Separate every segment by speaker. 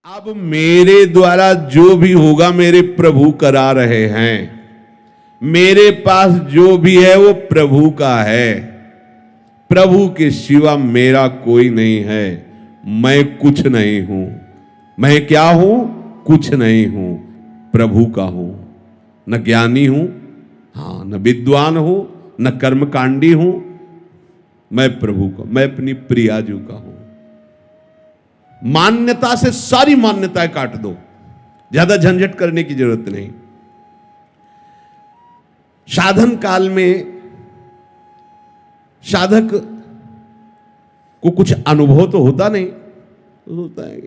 Speaker 1: अब मेरे द्वारा जो भी होगा मेरे प्रभु करा रहे हैं। मेरे पास जो भी है वो प्रभु का है। प्रभु के सिवा मेरा कोई नहीं है। मैं कुछ नहीं हूं। मैं क्या हूं? कुछ नहीं हूं, प्रभु का हूं। न ज्ञानी हूं, हां, न विद्वान हूं, न कर्मकांडी हूं। मैं प्रभु का, मैं अपनी प्रियाजू का हूं। मान्यता से सारी मान्यताएं काट दो, ज्यादा झंझट करने की जरूरत नहीं। साधन काल में साधक को कुछ अनुभव तो होता नहीं, होता है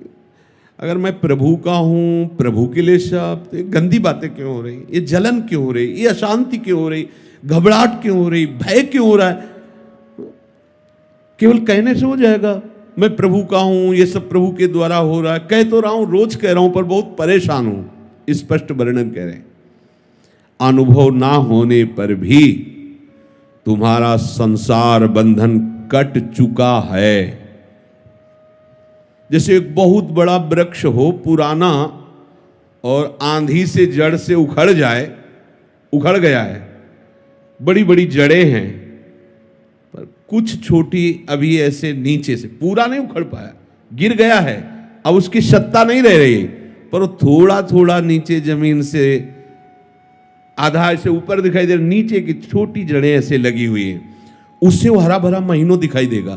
Speaker 1: अगर मैं प्रभु का हूं, प्रभु के लिए सब, तो गंदी बातें क्यों हो रही, ये जलन क्यों हो रही, ये अशांति क्यों हो रही, घबराहट क्यों हो रही, भय क्यों हो रहा है? केवल कहने से हो जाएगा मैं प्रभु का हूं, ये सब प्रभु के द्वारा हो रहा है? कह तो रहा हूं, रोज कह रहा हूं, पर बहुत परेशान हूं। स्पष्ट वर्णन कह रहे हैं। अनुभव ना होने पर भी तुम्हारा संसार बंधन कट चुका है। जैसे एक बहुत बड़ा वृक्ष हो, पुराना, और आंधी से जड़ से उखड़ जाए, उखड़ गया है, बड़ी बड़ी जड़ें हैं, पर कुछ छोटी अभी ऐसे नीचे से, पूरा नहीं उखड़ पाया, गिर गया है, अब उसकी सत्ता नहीं रह रही, पर वो थोड़ा थोड़ा नीचे जमीन से आधा ऐसे ऊपर दिखाई दे रहा, नीचे की छोटी जड़ें ऐसे लगी हुई हैं, उससे वो हरा भरा महीनों दिखाई देगा।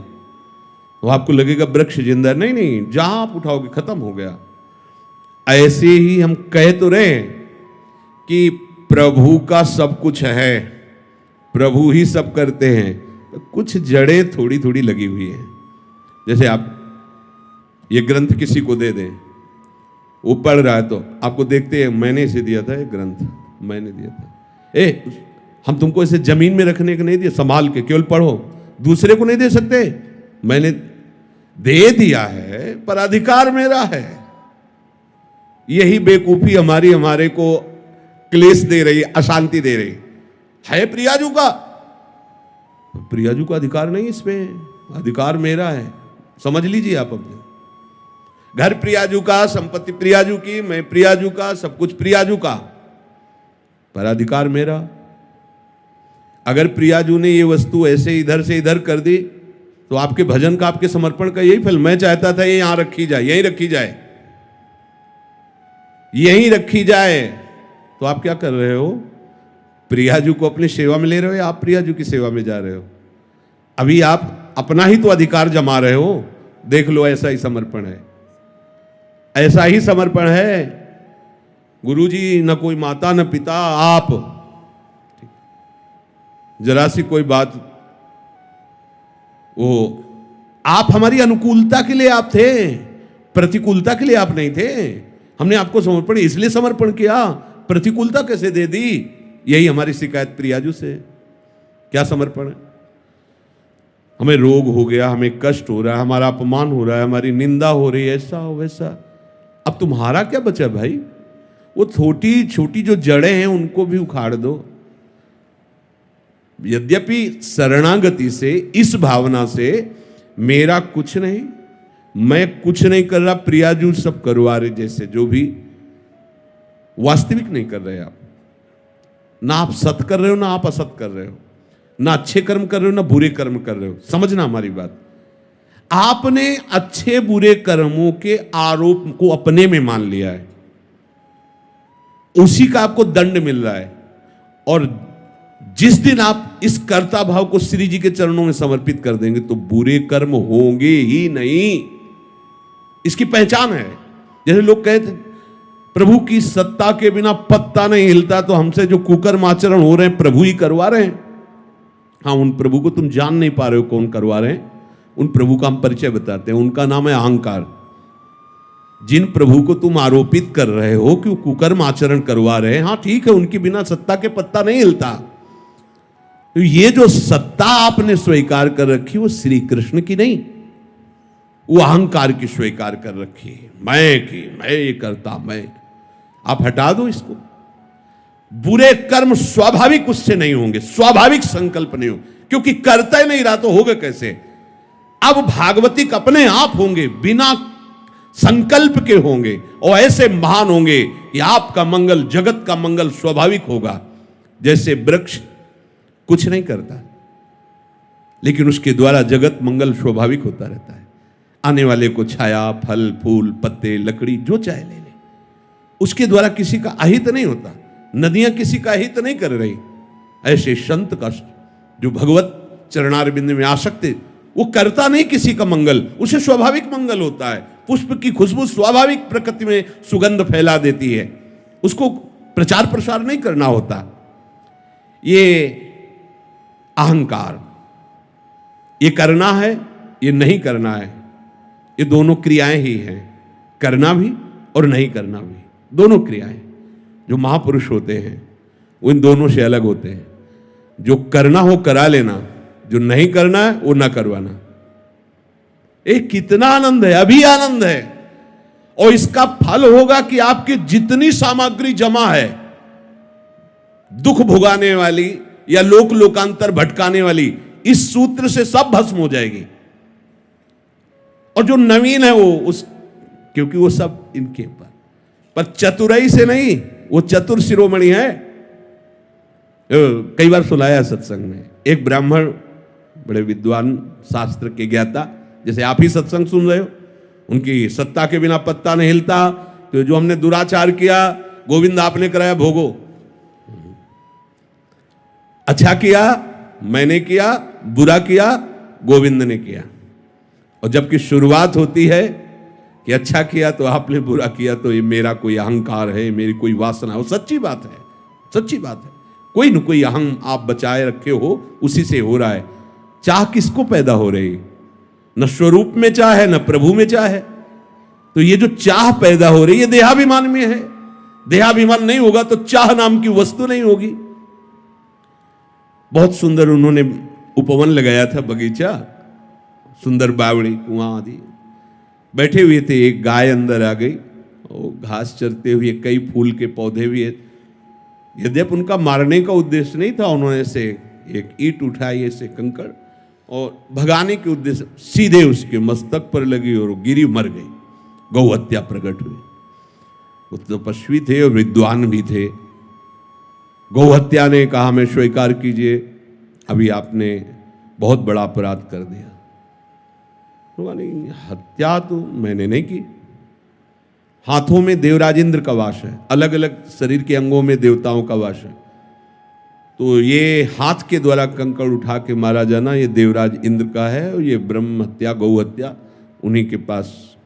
Speaker 1: तो आपको लगेगा वृक्ष जिंदा, नहीं नहीं, जहां आप उठाओगे खत्म हो गया। ऐसे ही हम कह तो रहे कि प्रभु का सब कुछ है, प्रभु ही सब करते हैं, तो कुछ जड़ें थोड़ी थोड़ी लगी हुई हैं। जैसे आप ये ग्रंथ किसी को दे दें, वो पढ़ रहा है, तो आपको देखते हैं, मैंने इसे दिया था, ये ग्रंथ मैंने दिया था। हम तुमको इसे जमीन में रखने को नहीं दिया, संभाल के केवल पढ़ो, दूसरे को नहीं दे सकते। मैंने दे दिया है, पर अधिकार मेरा है। यही बेवकूफी हमारे को क्लेश दे रही, अशांति दे रही है। प्रियाजू का, प्रियाजू का अधिकार नहीं, इस पे अधिकार मेरा है। समझ लीजिए आप अपने घर प्रियाजू का, संपत्ति प्रियाजू की, मैं प्रियाजू का, सब कुछ प्रियाजू का, पर अधिकार मेरा। अगर प्रियाजू ने ये वस्तु ऐसे इधर से इधर कर दी, तो आपके भजन का, आपके समर्पण का यही फल। मैं चाहता था ये यहां रखी जाए, यहीं रखी जाए, यहीं रखी जाए, तो आप क्या कर रहे हो? प्रियाजू को अपनी सेवा में ले रहे हो, या आप प्रियाजू की सेवा में जा रहे हो? अभी आप अपना ही तो अधिकार जमा रहे हो। देख लो, ऐसा ही समर्पण है, ऐसा ही समर्पण है। गुरुजी, न कोई माता न पिता, आप। जरा सी कोई बात, वो आप हमारी अनुकूलता के लिए आप थे, प्रतिकूलता के लिए आप नहीं थे। हमने आपको समर्पण इसलिए समर्पण किया, प्रतिकूलता कैसे दे दी? यही हमारी शिकायत प्रियाजू से। क्या समर्पण है? हमें रोग हो गया, हमें कष्ट हो रहा है, हमारा अपमान हो रहा है, हमारी निंदा हो रही है, ऐसा हो वैसा। अब तुम्हारा क्या बचा भाई? वो छोटी छोटी जो जड़ें हैं उनको भी उखाड़ दो। यद्यपि शरणागति से, इस भावना से, मेरा कुछ नहीं, मैं कुछ नहीं कर रहा, प्रियाजू सब करवा रहे, जैसे जो भी वास्तविक नहीं कर रहे आप। ना आप सत कर रहे हो, ना आप असत कर रहे हो, ना अच्छे कर्म कर रहे हो, ना बुरे कर्म कर रहे हो। समझना हमारी बात। आपने अच्छे बुरे कर्मों के आरोप को अपने में मान लिया है, उसी का आपको दंड मिल रहा है। और जिस दिन आप इस कर्ता भाव को श्री जी के चरणों में समर्पित कर देंगे, तो बुरे कर्म होंगे ही नहीं। इसकी पहचान है। जैसे लोग कहते प्रभु की सत्ता के बिना पत्ता नहीं हिलता, तो हमसे जो कुकर्म आचरण हो रहे हैं प्रभु ही करवा रहे हैं। हाँ, उन प्रभु को तुम जान नहीं पा रहे हो कौन करवा रहे हैं। उन प्रभु का हम परिचय बताते हैं, उनका नाम है अहंकार। जिन प्रभु को तुम आरोपित कर रहे हो कि वो कुकर्म आचरण करवा रहे हैं, हाँ ठीक है, उनके बिना सत्ता के पत्ता नहीं हिलता। तो ये जो सत्ता आपने स्वीकार कर रखी, वो श्री कृष्ण की नहीं, वो अहंकार की स्वीकार कर रखी। मैं ये करता, मैं। आप हटा दो इसको। बुरे कर्म स्वाभाविक उससे नहीं होंगे, स्वाभाविक संकल्प नहीं हो, क्योंकि करता ही नहीं रहा तो होगा कैसे? अब भागवतिक अपने आप होंगे, बिना संकल्प के होंगे और ऐसे महान होंगे कि आपका मंगल, जगत का मंगल स्वाभाविक होगा। जैसे वृक्ष कुछ नहीं करता, लेकिन उसके द्वारा जगत मंगल स्वाभाविक होता रहता है। आने वाले को छाया, फल, फूल, पत्ते, लकड़ी जो चाहे ले ले, उसके द्वारा किसी का अहित नहीं होता। नदियां किसी का अहित नहीं कर रही। ऐसे संत का जो भगवत चरणारविंद में आसक्त है, वो करता नहीं किसी का मंगल, उसे स्वाभाविक मंगल होता है। पुष्प की खुशबू स्वाभाविक प्रकृति में सुगंध फैला देती है, उसको प्रचार प्रसार नहीं करना होता। ये अहंकार, ये करना है, ये नहीं करना है, ये दोनों क्रियाएं ही हैं। करना भी और नहीं करना भी, दोनों क्रियाएं। जो महापुरुष होते हैं वो इन दोनों से अलग होते हैं। जो करना हो करा लेना, जो नहीं करना है वो ना करवाना। कितना आनंद है, अभी आनंद है। और इसका फल होगा कि आपकी जितनी सामग्री जमा है दुख भुगाने वाली या लोक लोकांतर भटकाने वाली, इस सूत्र से सब भस्म हो जाएगी। और जो नवीन है वो उस, क्योंकि वो सब इनके पर चतुराई से नहीं, वो चतुर शिरोमणि है। कई बार सुनाया सत्संग में, एक ब्राह्मण बड़े विद्वान, शास्त्र के ज्ञाता, जैसे आप ही सत्संग सुन रहे हो, उनकी सत्ता के बिना पत्ता नहीं हिलता। तो जो हमने दुराचार किया, गोविंद आपने कराया भोगो। अच्छा किया मैंने किया, बुरा किया गोविंद ने किया। और जबकि शुरुआत होती है कि अच्छा किया तो आपने, बुरा किया तो ये मेरा कोई अहंकार है, मेरी कोई वासना है। वो सच्ची बात है, सच्ची बात है। कोई न कोई अहं आप बचाए रखे हो, उसी से हो रहा है। चाह किसको पैदा हो रही? न स्वरूप में चाह है, न प्रभु में चाह है। तो ये जो चाह पैदा हो रही है देहाभिमान में है। देहाभिमान नहीं होगा तो चाह नाम की वस्तु नहीं होगी। बहुत सुंदर उन्होंने उपवन लगाया था, बगीचा, सुंदर बावड़ी, कुआं आदि। बैठे हुए थे, एक गाय अंदर आ गई और घास चरते हुए, कई फूल के पौधे भी है। यद्यपि उनका मारने का उद्देश्य नहीं था, उन्होंने से एक ईंट उठाई, ऐसे कंकड़, और भगाने के उद्देश्य सीधे उसके मस्तक पर लगी और गिरी, मर गई। गौ हत्या प्रकट हुई। वो तपस्वी थे और विद्वान भी थे। गौ हत्या ने कहा, हमें स्वीकार कीजिए, अभी आपने बहुत बड़ा अपराध कर दिया। नहीं, हत्या तो मैंने नहीं की। हाथों में देवराज इंद्र का वास है, अलग अलग शरीर के अंगों में देवताओं का वास है। तो ये हाथ के द्वारा कंकड़ उठा के मारा जाना, ये देवराज इंद्र का है। और ये ब्रह्म हत्या, गौ हत्या उन्हीं के पास,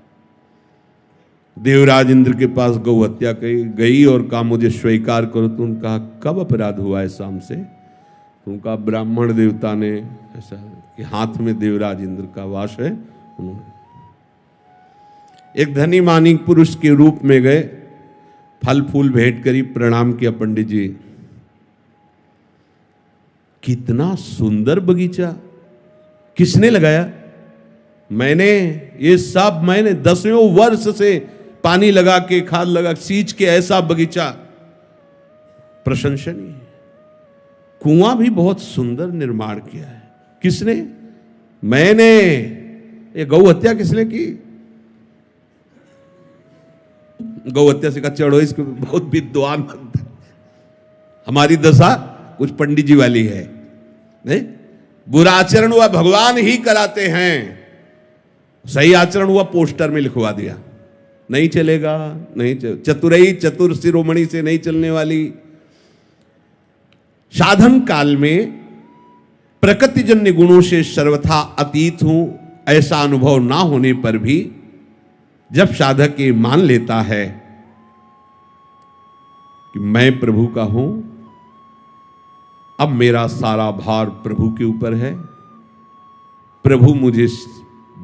Speaker 1: देवराज इंद्र के पास गौ हत्या गई और कहा मुझे स्वीकार करो। तो उन्होंने कहा कब अपराध हुआ है शाम से? तो उनका ब्राह्मण देवता ने ऐसा कि हाथ में देवराज इंद्र का वास है। उन्होंने एक धनी मानी पुरुष के रूप में गए, फल फूल भेंट करी, प्रणाम किया, पंडित जी कितना सुंदर बगीचा, किसने लगाया? मैंने, ये सब मैंने 10वें वर्ष से पानी लगा के, खाद लगा, सींच के ऐसा बगीचा प्रशंसनीय। कुआं भी बहुत सुंदर निर्माण किया है। किसने? मैंने। ये गौ हत्या किसने की? गौ हत्या से कहा चढ़ो इसको, बहुत विद्वान बनता है। हमारी दशा कुछ पंडित जी वाली है। नहीं, बुरा आचरण हुआ भगवान ही कराते हैं, सही आचरण हुआ पोस्टर में लिखवा दिया, नहीं चलेगा, नहीं चतुरई, चतुर शिरोमणि से नहीं चलने वाली। साधन काल में प्रकृतिजन्य गुणों से सर्वथा अतीत हूं, ऐसा अनुभव ना होने पर भी जब साधक ये मान लेता है कि मैं प्रभु का हूं, अब मेरा सारा भार प्रभु के ऊपर है, प्रभु मुझे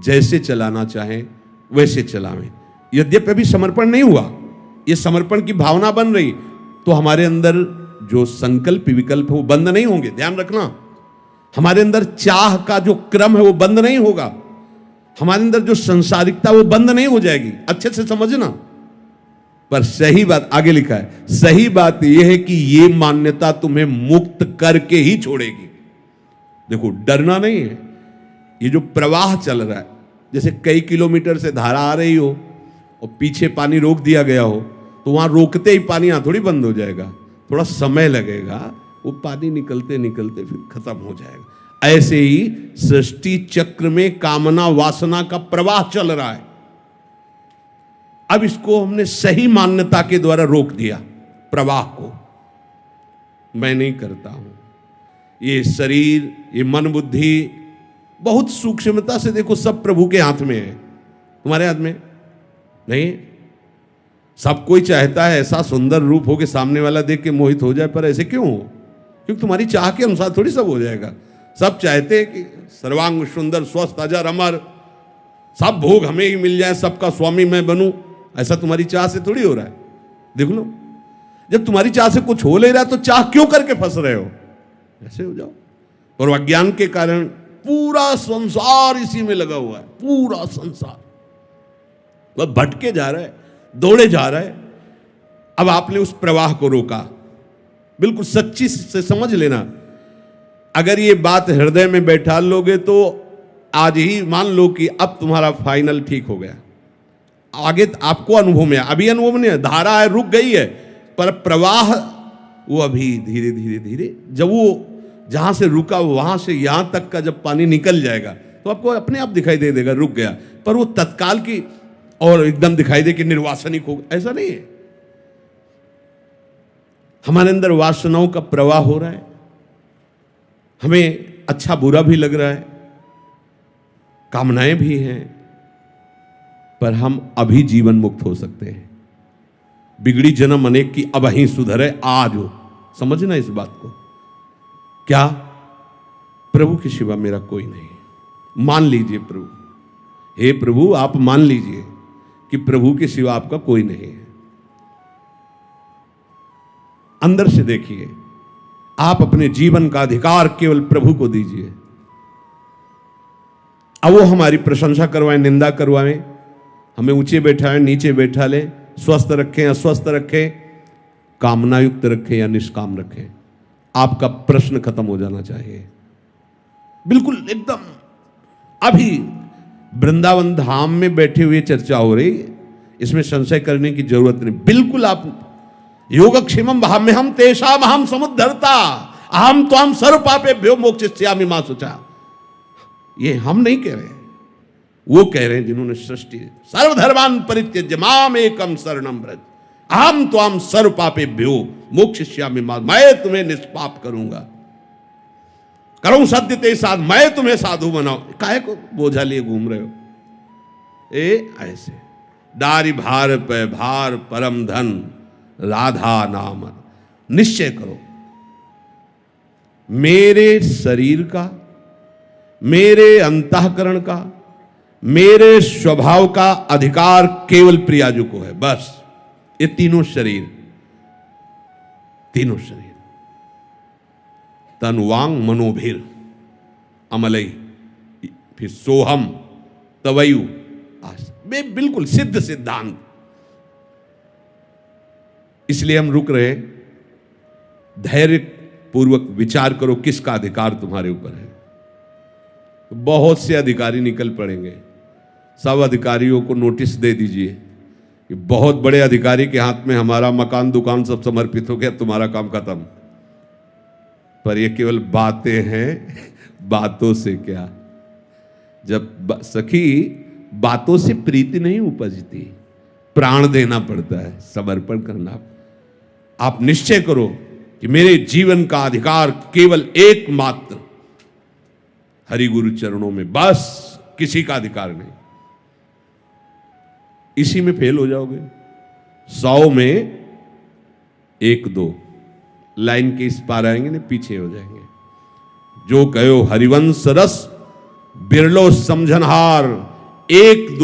Speaker 1: जैसे चलाना चाहे वैसे चलावे। यद्यपि अभी समर्पण नहीं हुआ, ये समर्पण की भावना बन रही, तो हमारे अंदर जो संकल्प विकल्प है वो बंद नहीं होंगे। ध्यान रखना, हमारे अंदर चाह का जो क्रम है वो बंद नहीं होगा, हमारे अंदर जो संसारिकता वो बंद नहीं हो जाएगी। अच्छे से समझना। पर सही बात आगे लिखा है, सही बात यह है कि ये मान्यता तुम्हें मुक्त करके ही छोड़ेगी। देखो, डरना नहीं है। ये जो प्रवाह चल रहा है, जैसे कई किलोमीटर से धारा आ रही हो और पीछे पानी रोक दिया गया हो तो वहां रोकते ही पानी यहां थोड़ी बंद हो जाएगा, थोड़ा समय लगेगा, वो पानी निकलते निकलते फिर खत्म हो जाएगा। ऐसे ही सृष्टि चक्र में कामना वासना का प्रवाह चल रहा है। अब इसको हमने सही मान्यता के द्वारा रोक दिया, प्रवाह को। मैं नहीं करता हूं, ये शरीर, ये मन बुद्धि बहुत सूक्ष्मता से देखो, सब प्रभु के हाथ में है, तुम्हारे हाथ में नहीं। सब कोई चाहता है ऐसा सुंदर रूप हो कि सामने वाला देख के मोहित हो जाए, पर ऐसे क्यों हो? क्योंकि तुम्हारी चाह के अनुसार थोड़ी सब हो जाएगा। सब चाहते हैं कि सर्वांग सुंदर, स्वस्थ, अजर, अमर, सब भोग हमें ही मिल जाए, सबका स्वामी मैं बनूं। ऐसा तुम्हारी चाह से थोड़ी हो रहा है। देख लो, जब तुम्हारी चाह से कुछ हो ले रहा है तो चाह क्यों करके फंस रहे हो? ऐसे हो जाओ। और अज्ञान के कारण पूरा संसार इसी में लगा हुआ है, पूरा संसार वह भटके जा रहा है, दौड़े जा रहा है। अब आपने उस प्रवाह को रोका, बिल्कुल सच्ची से समझ लेना। अगर ये बात हृदय में बैठा लोगे तो आज ही मान लो कि अब तुम्हारा फाइनल ठीक हो गया। आगे आपको अनुभव में, अभी अनुभव नहीं है, धारा है रुक गई है, पर प्रवाह वो अभी धीरे धीरे धीरे, जब वो जहां से रुका वहां से यहां तक का जब पानी निकल जाएगा तो आपको अपने आप दिखाई दे देगा रुक गया। पर वो तत्काल की और एकदम दिखाई दे कि निर्वासनिक हो, ऐसा नहीं है। हमारे अंदर वासनाओं का प्रवाह हो रहा है, हमें अच्छा बुरा भी लग रहा है, कामनाएं भी हैं, पर हम अभी जीवन मुक्त हो सकते हैं। बिगड़ी जन्म अनेक की अब ही सुधरे आज हो, समझना इस बात को। क्या? प्रभु के सिवा मेरा कोई नहीं। मान लीजिए प्रभु, हे प्रभु आप मान लीजिए कि प्रभु के सिवा आपका कोई नहीं है। अंदर से देखिए, आप अपने जीवन का अधिकार केवल प्रभु को दीजिए। अब वो हमारी प्रशंसा करवाएं, निंदा करवाएं, हमें ऊंचे बैठाएं, नीचे बैठा लें, स्वस्थ रखें, अस्वस्थ रखें, कामनायुक्त रखें या निष्काम रखें, आपका प्रश्न खत्म हो जाना चाहिए। बिल्कुल एकदम अभी वृंदावन धाम में बैठे हुए चर्चा हो रही, इसमें संशय करने की जरूरत नहीं। बिल्कुल आप योगक्षेमम भाम्य हम तेषाम अहम समुद्धरता अहम त्वाम सर्व पापेभ्यो मोक्षयिष्यामि मा शुचा। ये हम नहीं कह रहे हैं, वो कह रहे हैं जिन्होंने सृष्टि सर्वधर्मान परित्यज्य माम एकम शरणम व्रज अहम त्वाम सर्व पापेभ्यो मोक्षयिष्यामि मा, मैं तुम्हें निष्पाप करूंगा, करूं सत्य ते साध, मैं तुम्हें साधु बनाऊं। काहे को बोझा लिए घूम रहे हो? ऐसे डारी भार पे भार परम धन राधा नाम। निश्चय करो, मेरे शरीर का, मेरे अंतःकरण का, मेरे स्वभाव का अधिकार केवल प्रियाजू को है। बस ये तीनों शरीर, तीनों शरीर तन वांग मनोभीर अमलई, फिर सोहम तवयु आस, बिल्कुल सिद्ध सिद्धांत। इसलिए हम रुक रहे, धैर्य पूर्वक विचार करो किसका अधिकार तुम्हारे ऊपर है। बहुत से अधिकारी निकल पड़ेंगे, सब अधिकारियों को नोटिस दे दीजिए कि बहुत बड़े अधिकारी के हाथ में हमारा मकान दुकान सब समर्पित हो गया, तुम्हारा काम खत्म। पर ये केवल बातें हैं, बातों से क्या। जब सखी बातों से प्रीति नहीं उपजती, प्राण देना पड़ता है, समर्पण करना। आप निश्चय करो कि मेरे जीवन का अधिकार केवल एकमात्र हरि गुरु चरणों में, बस किसी का अधिकार नहीं। इसी में फेल हो जाओगे। 100 में 1-2 लाइन के इस पार आएंगे, नहीं पीछे हो जाएंगे। जो कहो हरिवंश रस बिरलो समझनहार, एक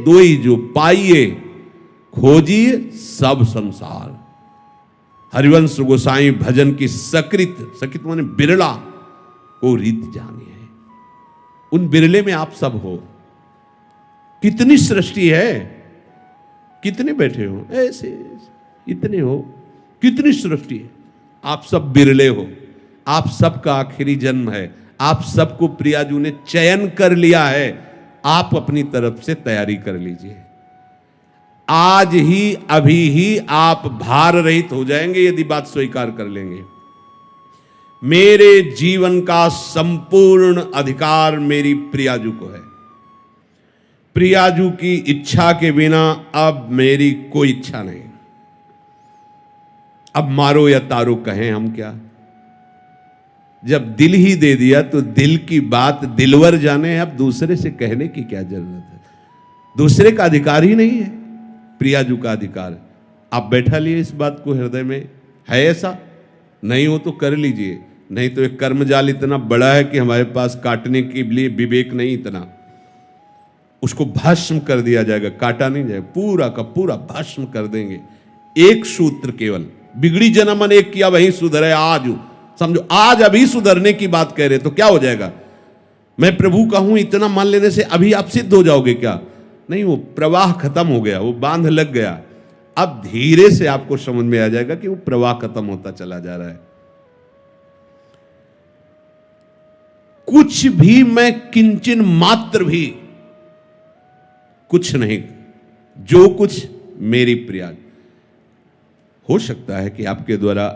Speaker 1: दोई जो पाइए खोजिए सब संसार। हरिवंश गोसाई भजन की सकृत, सकृत माने बिरला को रीत जानी है। उन बिरले में आप सब हो। कितनी सृष्टि है, कितने बैठे हो ऐसे, इतने हो, कितनी सृष्टि है। आप सब बिरले हो, आप सबका आखिरी जन्म है। आप सबको प्रियाजू ने चयन कर लिया है आप अपनी तरफ से तैयारी कर लीजिए। आज ही अभी ही आप भार रहित हो जाएंगे यदि बात स्वीकार कर लेंगे। मेरे जीवन का संपूर्ण अधिकार मेरी प्रियाजू को है। प्रियाजू की इच्छा के बिना अब मेरी कोई इच्छा नहीं। अब मारो या तारो कहें हम क्या। जब दिल ही दे दिया तो दिल की बात दिलवर जाने। अब दूसरे से कहने की क्या जरूरत है। दूसरे का अधिकार ही नहीं है, प्रियाजू का अधिकार। आप बैठा लिए इस बात को हृदय में, है ऐसा? नहीं हो तो कर लीजिए, नहीं तो एक कर्मजाल इतना बड़ा है कि हमारे पास काटने के लिए विवेक नहीं इतना। उसको भस्म कर दिया जाएगा, काटा नहीं जाएगा, पूरा का पूरा भस्म कर देंगे। एक सूत्र केवल, बिगड़ी जना मन एक किया वही सुधरे आज। समझो, आज अभी सुधरने की बात कह रहे तो क्या हो जाएगा? मैं प्रभु का हूं इतना मान लेने से अभी आप सिद्ध हो जाओगे क्या? नहीं, वो प्रवाह खत्म हो गया, वो बांध लग गया। अब धीरे से आपको समझ में आ जाएगा कि वो प्रवाह खत्म होता चला जा रहा है। कुछ भी मैं किंचन मात्र भी कुछ नहीं, जो कुछ मेरी प्रिया। हो सकता है कि आपके द्वारा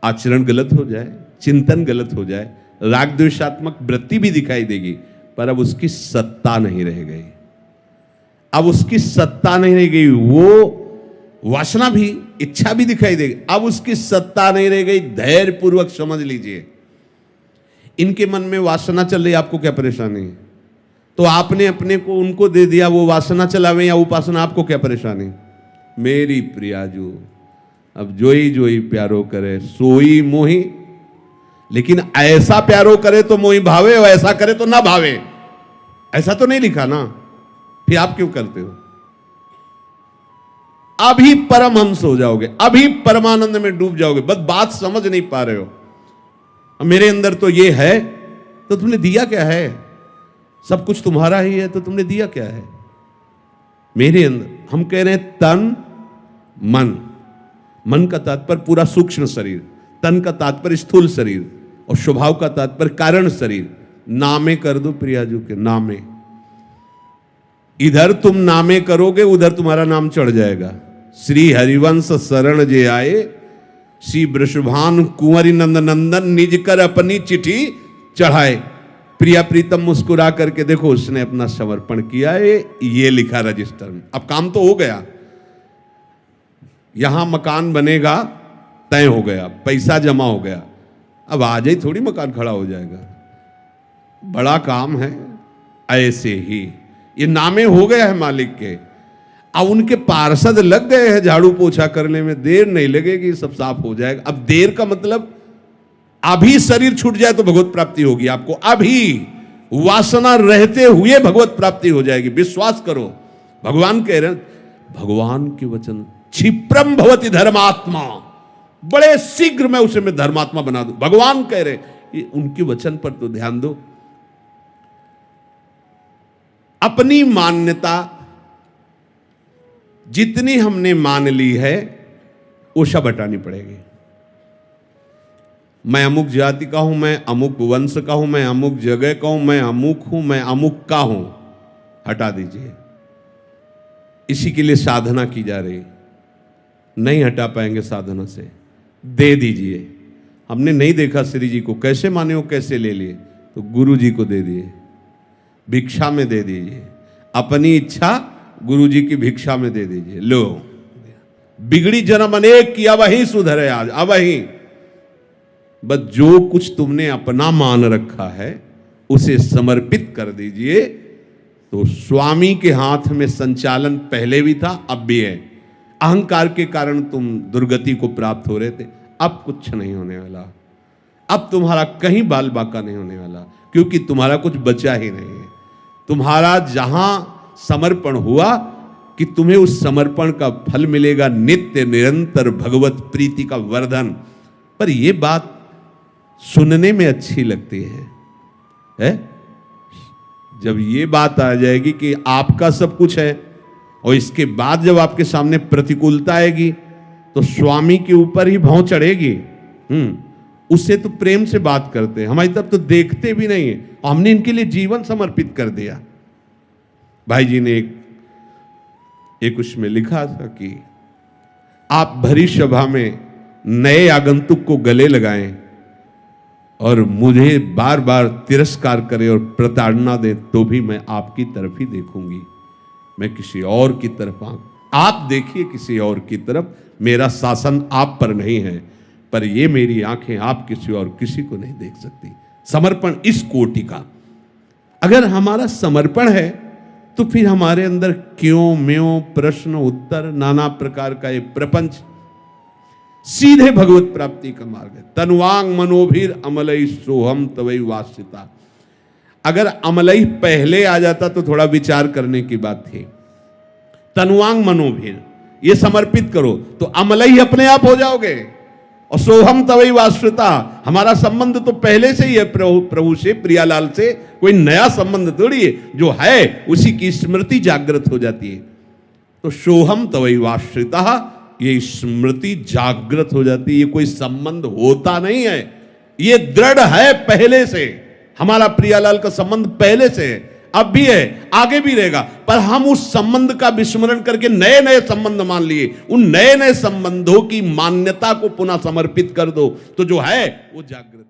Speaker 1: आचरण गलत हो जाए, चिंतन गलत हो जाए, राग द्वेषात्मक वृत्ति भी दिखाई देगी, पर अब उसकी सत्ता नहीं रह गई। अब उसकी सत्ता नहीं रह गई। वो वासना भी, इच्छा भी दिखाई देगी, अब उसकी सत्ता नहीं रह गई। धैर्य पूर्वक समझ लीजिए। इनके मन में वासना चल रही, आपको क्या परेशानी है? तो आपने अपने को उनको दे दिया, वो वासना चलावे या उपासना, आपको क्या परेशानी? मेरी प्रियाजू अब जोई प्यारो करे सोई मोही। लेकिन ऐसा प्यारो करे तो मोही भावे, और ऐसा करे तो ना भावे। ऐसा तो नहीं लिखा ना, फिर आप क्यों करते हो? अभी परमहंस हो जाओगे, अभी परमानंद में डूब जाओगे। बस बात समझ नहीं पा रहे हो। मेरे अंदर तो ये है, तो तुमने दिया क्या है? सब कुछ तुम्हारा ही है, तो तुमने दिया क्या है? मेरे अंदर हम कह रहे हैं तन मन। मन का तात्पर्य पूरा सूक्ष्म शरीर, तन का तात्पर्य स्थूल शरीर, और स्वभाव का तात्पर्य कारण शरीर। नामे कर दो प्रियाजू के, नामे। इधर तुम नामे करोगे, उधर तुम्हारा नाम चढ़ जाएगा। श्री हरिवंश शरण जे आए, श्री वृषभान कुंवरी नंद नंदन, निज कर अपनी चिट्ठी चढ़ाए। प्रिया प्रीतम मुस्कुरा करके देखो, उसने अपना समर्पण किया है, ये लिखा रजिस्टर में। अब काम तो हो गया, यहां मकान बनेगा, तय हो गया, पैसा जमा हो गया। अब आज ही थोड़ी मकान खड़ा हो जाएगा, बड़ा काम है। ऐसे ही ये नामे हो गया है मालिक के। अब उनके पार्षद लग गए हैं झाड़ू पोछा करने में, देर नहीं लगेगी, सब साफ हो जाएगा। अब देर का मतलब अभी शरीर छूट जाए तो भगवत प्राप्ति होगी आपको। अभी वासना रहते हुए भगवत प्राप्ति हो जाएगी, विश्वास करो। भगवान कह रहे हैं, भगवान के वचन क्षिप्रम भवति धर्मात्मा, बड़े शीघ्र मैं उसे मैं धर्मात्मा बना दूं। भगवान कह रहे, उनके वचन पर तो ध्यान दो। अपनी मान्यता जितनी हमने मान ली है, वो सब हटानी पड़ेगी। मैं अमुक जाति का हूं, मैं अमुक वंश का हूं, मैं अमुक जगह का हूं, मैं अमुक हूं, मैं अमुक का हूं, हटा दीजिए। इसी के लिए साधना की जा रही। नहीं हटा पाएंगे साधना से, दे दीजिए। हमने नहीं देखा श्री जी को कैसे माने हो, कैसे ले लिए, तो गुरु जी को दे दिए, भिक्षा में दे दीजिए। अपनी इच्छा गुरु जी की भिक्षा में दे दीजिए। लो, बिगड़ी जन्म अनेक किया वही सुधरे आज। अब वही बस जो कुछ तुमने अपना मान रखा है उसे समर्पित कर दीजिए। तो स्वामी के हाथ में संचालन पहले भी था, अब भी है। अहंकार के कारण तुम दुर्गति को प्राप्त हो रहे थे, अब कुछ नहीं होने वाला। अब तुम्हारा कहीं बाल बाका नहीं होने वाला, क्योंकि तुम्हारा कुछ बचा ही नहीं है। तुम्हारा जहां समर्पण हुआ कि तुम्हें उस समर्पण का फल मिलेगा, नित्य निरंतर भगवत प्रीति का वर्धन। पर यह बात सुनने में अच्छी लगती है? जब ये बात आ जाएगी कि आपका सब कुछ है, और इसके बाद जब आपके सामने प्रतिकूलता आएगी तो स्वामी के ऊपर ही भौं चढ़ेगी। उससे तो प्रेम से बात करते हैं, हमारी तरफ तो देखते भी नहीं है। हमने इनके लिए जीवन समर्पित कर दिया। भाई जी ने एक उसमें लिखा था कि आप भरी सभा में नए आगंतुक को गले लगाएं और मुझे बार बार तिरस्कार करें और प्रताड़ना दें तो भी मैं आपकी तरफ ही देखूंगी, मैं किसी और की तरफ आप देखिए किसी और की तरफ, मेरा शासन आप पर नहीं है, पर ये मेरी आंखें आप किसी और किसी को नहीं देख सकती। समर्पण इस कोटि का। अगर हमारा समर्पण है तो फिर हमारे अंदर क्यों म्यों प्रश्न उत्तर नाना प्रकार का ये प्रपंच सीधे भगवत प्राप्ति का मार्ग है। तनुवांग मनोभीर अमलई सोहम तवई वासिता। अगर अमलई पहले आ जाता तो थोड़ा विचार करने की बात थी। तनुवांग मनोभीर, ये समर्पित करो तो अमलई अपने आप हो जाओगे। और सोहम तवई वाश्रिता, हमारा संबंध तो पहले से ही है प्रभु से, प्रियालाल से, कोई नया संबंध थोड़ी है, जो है उसी की स्मृति जागृत हो जाती है। तो सोहम तवई वाश्रिता, ये स्मृति जागृत हो जाती है। ये कोई संबंध होता नहीं है, ये दृढ़ है पहले से। हमारा प्रियालाल का संबंध पहले से है, अब भी है, आगे भी रहेगा, पर हम उस संबंध का विस्मरण करके नए नए संबंध मान लिए। उन नए नए संबंधों की मान्यता को पुनः समर्पित कर दो तो जो है वो जागृत